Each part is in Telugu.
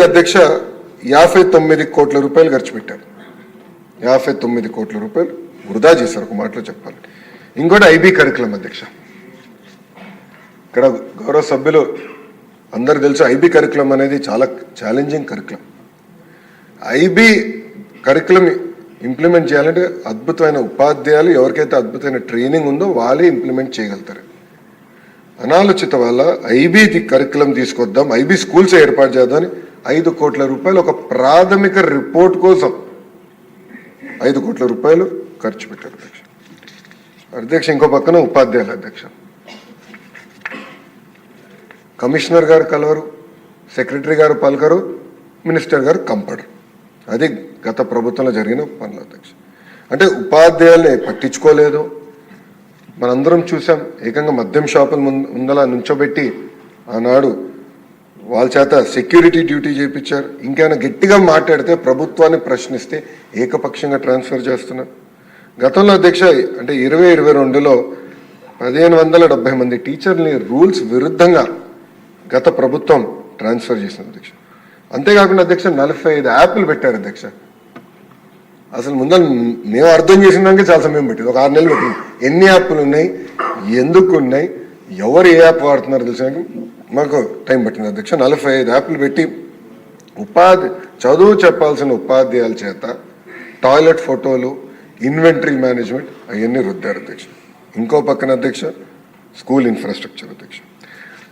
అధ్యక్ష 59 కోట్ల రూపాయలు ఖర్చు పెట్టారు. 59 కోట్ల రూపాయలు వృధా చేశారు ఒక మాటలో చెప్పాలి. ఇంకోటి ఐబీ కరికులం అధ్యక్ష. ఇక్కడ గౌరవ సభ్యులు అందరు తెలుసు ఐబీ కరికులం అనేది చాలా challenging curriculum. IB curriculum implement చేయాలంటే అద్భుతమైన ఉపాధ్యాయులు ఎవరికైతే అద్భుతమైన ట్రైనింగ్ ఉందో వాళ్ళే ఇంప్లిమెంట్ చేయగలుగుతారు. అనాలోచిత వల్ల ఐబీ కరికులం తీసుకొద్దాం, ఐబీ స్కూల్స్ ఏర్పాటు చేద్దామని 5 కోట్ల రూపాయలు ఒక ప్రాథమిక రిపోర్ట్ కోసం 5 కోట్ల రూపాయలు ఖర్చు పెట్టారు అధ్యక్ష. అధ్యక్ష ఇంకో పక్కన ఉపాధ్యాయులు అధ్యక్ష. కమిషనర్ గారు కలవరు, సెక్రటరీ గారు పలకరు, మినిస్టర్ గారు కంపడరు. అది గత ప్రభుత్వంలో జరిగిన పనులు అధ్యక్ష. అంటే ఉపాధ్యాయుల్ని పట్టించుకోలేదు. మనందరం చూసాం, ఏకంగా మద్యం షాపుల ముందల నుంచోబెట్టి ఆనాడు వాళ్ళ చేత సెక్యూరిటీ డ్యూటీ చేయించారు. ఇంకైనా గట్టిగా మాట్లాడితే ప్రభుత్వాన్ని ప్రశ్నిస్తే ఏకపక్షంగా ట్రాన్స్ఫర్ చేస్తున్నారు. గతంలో అధ్యక్ష అంటే 2022లో 1570 మంది టీచర్ని రూల్స్ విరుద్ధంగా గత ప్రభుత్వం ట్రాన్స్ఫర్ చేసింది అధ్యక్ష. అంతేకాకుండా అధ్యక్ష 45 యాప్లు పెట్టారు అధ్యక్ష. అసలు ముందు మేము అర్థం చేసినాకే చాలా సమయం పెట్టింది, ఒక 6 నెలలు పెట్టింది. ఎన్ని యాప్లు ఉన్నాయి, ఎందుకు ఉన్నాయి, ఎవరు ఏ యాప్ వాడుతున్నారు తెలిసాక మాకు టైం పట్టింది అధ్యక్ష. 45 యాప్లు పెట్టి చదువు చెప్పాల్సిన ఉపాధ్యాయుల చేత టాయిలెట్ ఫోటోలు, ఇన్వెంటరీ మేనేజ్మెంట్ అవన్నీ రుద్దారు అధ్యక్ష. ఇంకో పక్కన అధ్యక్ష స్కూల్ ఇన్ఫ్రాస్ట్రక్చర్ అధ్యక్ష.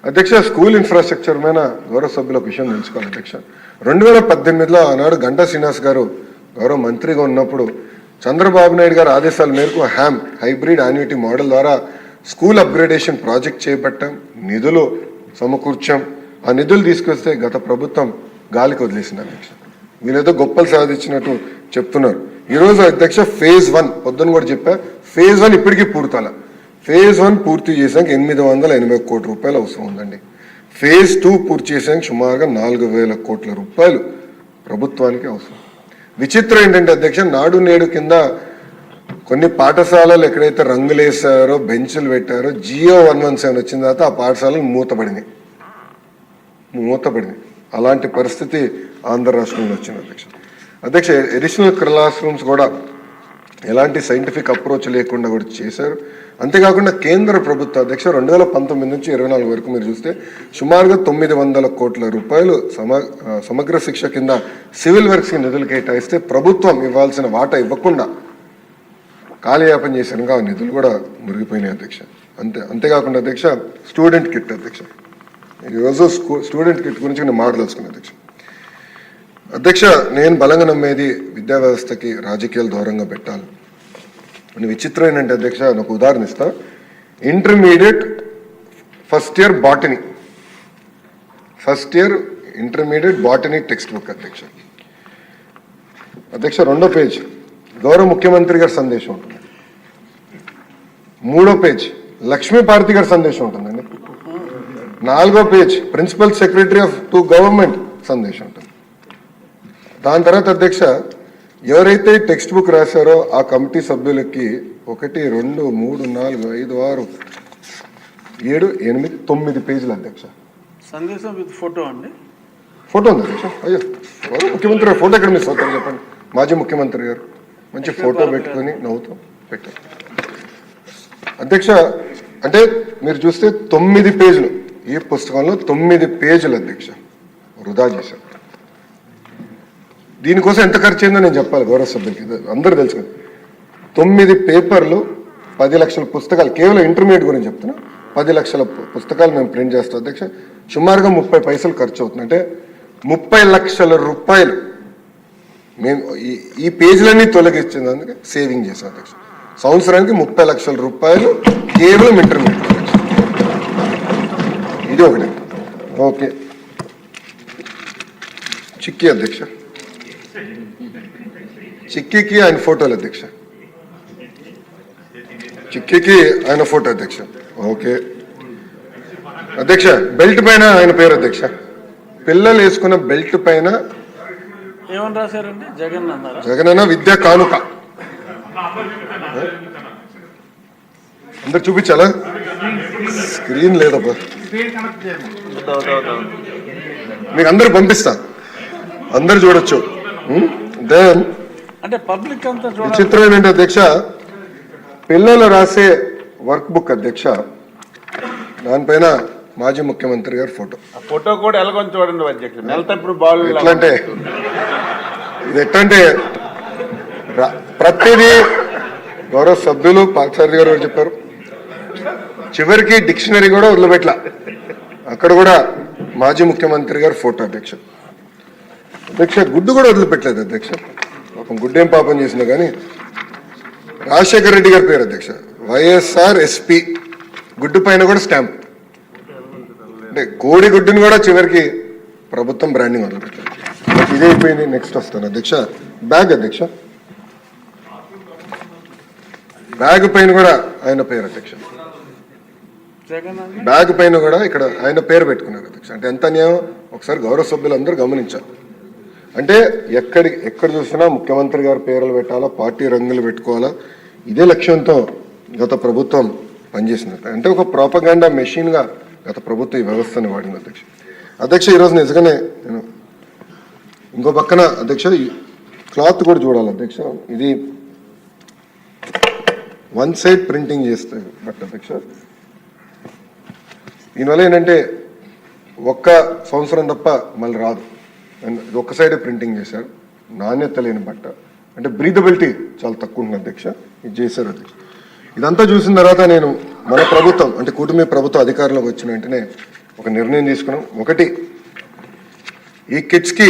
అధ్యక్ష స్కూల్ ఇన్ఫ్రాస్ట్రక్చర్ మీద గౌరవ సభ్యులకు విషయం తెలుసుకోవాలి అధ్యక్ష. 2018లో ఆనాడు గంటా శ్రీనివాస్ గారు గౌరవ మంత్రిగా ఉన్నప్పుడు చంద్రబాబు నాయుడు గారు ఆదేశాల మేరకు హ్యామ్ హైబ్రిడ్ యాన్యుటీ మోడల్ ద్వారా స్కూల్ అప్గ్రేడేషన్ ప్రాజెక్ట్ చేపట్టాం, నిధులు సమకూర్చాం. ఆ నిధులు తీసుకొస్తే గత ప్రభుత్వం గాలికి వదిలేసింది అధ్యక్ష. వీళ్ళేదో గొప్పలు సాధించినట్టు చెప్తున్నారు. ఈరోజు అధ్యక్ష ఫేజ్ 1 పొద్దున్న కూడా చెప్పా, ఫేజ్ 1 ఇప్పటికీ పూర్తాల. ఫేజ్ 1 పూర్తి చేసాక 880 కోట్ల రూపాయలు అవసరం ఉందండి. ఫేజ్ 2 పూర్తి చేసాక సుమారుగా 4000 కోట్ల రూపాయలు ప్రభుత్వానికి అవసరం. విచిత్రం ఏంటంటే అధ్యక్ష నాడు నేడు కింద కొన్ని పాఠశాలలు ఎక్కడైతే రంగులేసారో, బెంచులు పెట్టారో, జియో 117 వచ్చిన తర్వాత ఆ పాఠశాలలు మూతపడింది. అలాంటి పరిస్థితి ఆంధ్ర రాష్ట్రంలో వచ్చింది అధ్యక్ష. అధ్యక్ష అడిషనల్ క్లాస్ రూమ్స్ కూడా ఎలాంటి సైంటిఫిక్ అప్రోచ్ లేకుండా కూడా చేశారు. అంతేకాకుండా కేంద్ర ప్రభుత్వ అధ్యక్ష 2019 నుంచి 24 వరకు మీరు చూస్తే సుమారుగా 900 కోట్ల రూపాయలు సమగ్ర శిక్ష కింద సివిల్ వర్క్స్కి నిధులు కేటాయిస్తే ప్రభుత్వం ఇవ్వాల్సిన వాటా ఇవ్వకుండా కాలయాపన చేశారుగా ఆ నిధులు కూడా మురిగిపోయినాయి అధ్యక్ష. అంతేకాకుండా అధ్యక్ష స్టూడెంట్ కిట్ అధ్యక్ష. ఈరోజు స్టూడెంట్ కిట్ గురించి నేను మాట్లాడుతున్నాను అధ్యక్ష. అధ్యక్ష నేను బలంగా నమ్మేది విద్యా వ్యవస్థకి రాజకీయాలు దూరంగా పెట్టాలి. విచిత్రం ఏంటంటే అధ్యక్ష నాకు ఉదాహరణ ఇస్తా. Intermediate first year intermediate botany text book అధ్యక్ష. అధ్యక్ష 2వ పేజ్ గౌరవ ముఖ్యమంత్రి గారి సందేశం ఉంటుంది. 3వ పేజ్ లక్ష్మీపార్వతి గారి సందేశం ఉంటుందండి. 4వ page principal secretary of to government సందేశం ఉంటుంది. దాని తర్వాత అధ్యక్ష ఎవరైతే టెక్స్ట్ బుక్ రాశారో ఆ కమిటీ సభ్యులకి 1 2 3 4 5 6 7 8 9 పేజీలు అధ్యక్ష. సందేశం విత్ ఫోటో అండి. ఫోటో ఉంది అధ్యక్ష. అయ్యో ముఖ్యమంత్రి గారు ఫోటో ఎక్కడ మిస్ అవుతారు చెప్పండి. మాజీ ముఖ్యమంత్రి గారు మంచి ఫోటో పెట్టుకొని నవ్వుతూ పెట్టారు అధ్యక్ష. అంటే మీరు చూస్తే 9 పేజీలు, ఈ పుస్తకంలో 9 పేజీలు అధ్యక్ష వృధా చేశారు. దీనికోసం ఎంత ఖర్చు అయిందో నేను చెప్పాలి గౌరవ సభ్యులకి, అందరూ తెలుసు కదా. 9 పేపర్లు, 10 లక్షల పుస్తకాలు, కేవలం ఇంటర్మీడియట్ గురించి చెప్తున్నా. 10 లక్షల పుస్తకాలు మేము ప్రింట్ చేస్తాం అధ్యక్ష. సుమారుగా 30 పైసలు ఖర్చు అవుతుంది. అంటే 30 లక్షల రూపాయలు మేము ఈ పేజీలన్నీ తొలగించేందుకు సేవింగ్ చేసాం అధ్యక్ష. సంవత్సరానికి 30 లక్షల రూపాయలు కేవలం ఇంటర్మీడియట్ అధ్యక్ష. ఇది ఒకటి. ఓకే చిక్కీ అధ్యక్ష. చిక్కీకి ఆయన ఫోటోలు అధ్యక్ష. చిక్కీకి ఆయన ఫోటో అధ్యక్ష. ఓకే అధ్యక్ష బెల్ట్ పైన ఆయన పేరు అధ్యక్ష. పిల్లలు వేసుకున్న బెల్ట్ పైన ఏమని రాశారండి? జగనన్న విద్యా కానుక. అందరు చూపించాలా? స్క్రీన్ లేదబ్బా, మీకు అందరు పంపిస్తా. అందరు చూడొచ్చు. దెన్ అంటే పబ్లిక్ అంతా చూడాలి. విచిత్రం ఏంటంటే అధ్యక్ష, పిల్లలు రాసే వర్క్ బుక్ అధ్యక్ష, దానిపైన మాజీ ముఖ్యమంత్రి గారి ఫోటో. ఆ ఫోటో కూడా ఎలాగొని చూడండి అధ్యక్షుడు. నెలతప్పుడు బాల్ ఎట్లంటే ఇది ఎట్లంటే ప్రతిదీ గౌరవ సభ్యులు పార్థసారథి గారు చెప్పారు, చివరికి డిక్షనరీ కూడా వదిలిపెట్ల, అక్కడ కూడా మాజీ ముఖ్యమంత్రి గారి ఫోటో అధ్యక్ష. అధ్యక్ష గుడ్డు కూడా వదిలిపెట్టలేదు అధ్యక్ష, పాపం గుడ్డేం పాపం చేసినా కానీ రాజశేఖర రెడ్డి గారి పేరు అధ్యక్ష, వైఎస్ఆర్ ఎస్పీ, గుడ్డు పైన కూడా స్టాంప్. అంటే కోడి గుడ్డుని కూడా చివరికి ప్రభుత్వం బ్రాండింగ్ వదిలిపెట్టారు. ఇదే అయిపోయింది. నెక్స్ట్ వస్తాను అధ్యక్ష, బ్యాగ్ అధ్యక్ష, బ్యాగ్ పైన కూడా ఆయన పేరు అధ్యక్ష, బ్యాగ్ పైన కూడా ఇక్కడ ఆయన పేరు పెట్టుకున్నారు అధ్యక్ష. అంటే ఎంత అన్యాయం ఒకసారి గౌరవ సభ్యులందరూ గమనించాలి. అంటే ఎక్కడ చూసినా ముఖ్యమంత్రి గారి పేర్లు పెట్టాలా, పార్టీ రంగులు పెట్టుకోవాలా, ఇదే లక్ష్యంతో గత ప్రభుత్వం పనిచేసింది. అంటే ఒక ప్రోపగాండా మెషిన్గా గత ప్రభుత్వం ఈ వ్యవస్థని వాడింది అధ్యక్ష. అధ్యక్ష ఈరోజు నిజంగానే నేను ఇంకో పక్కన అధ్యక్ష ఈ క్లాత్ కూడా చూడాలి అధ్యక్ష. ఇది వన్ సైడ్ ప్రింటింగ్ చేస్తే బట్ అధ్యక్ష, దీనివల్ల ఏంటంటే ఒక్క సంవత్సరం తప్ప మళ్ళీ రాదు. ఇది ఒక్క సైడే ప్రింటింగ్ చేశారు, నాణ్యత లేని బట్ట, అంటే బ్రీదబిలిటీ చాలా తక్కువ ఉంటుంది అధ్యక్ష. ఇది చేశారు అధ్యక్ష. ఇదంతా చూసిన తర్వాత నేను మన ప్రభుత్వం అంటే కూటమి ప్రభుత్వం అధికారంలోకి వచ్చిన వెంటనే ఒక నిర్ణయం తీసుకున్నాం. ఒకటి, ఈ కిట్స్కి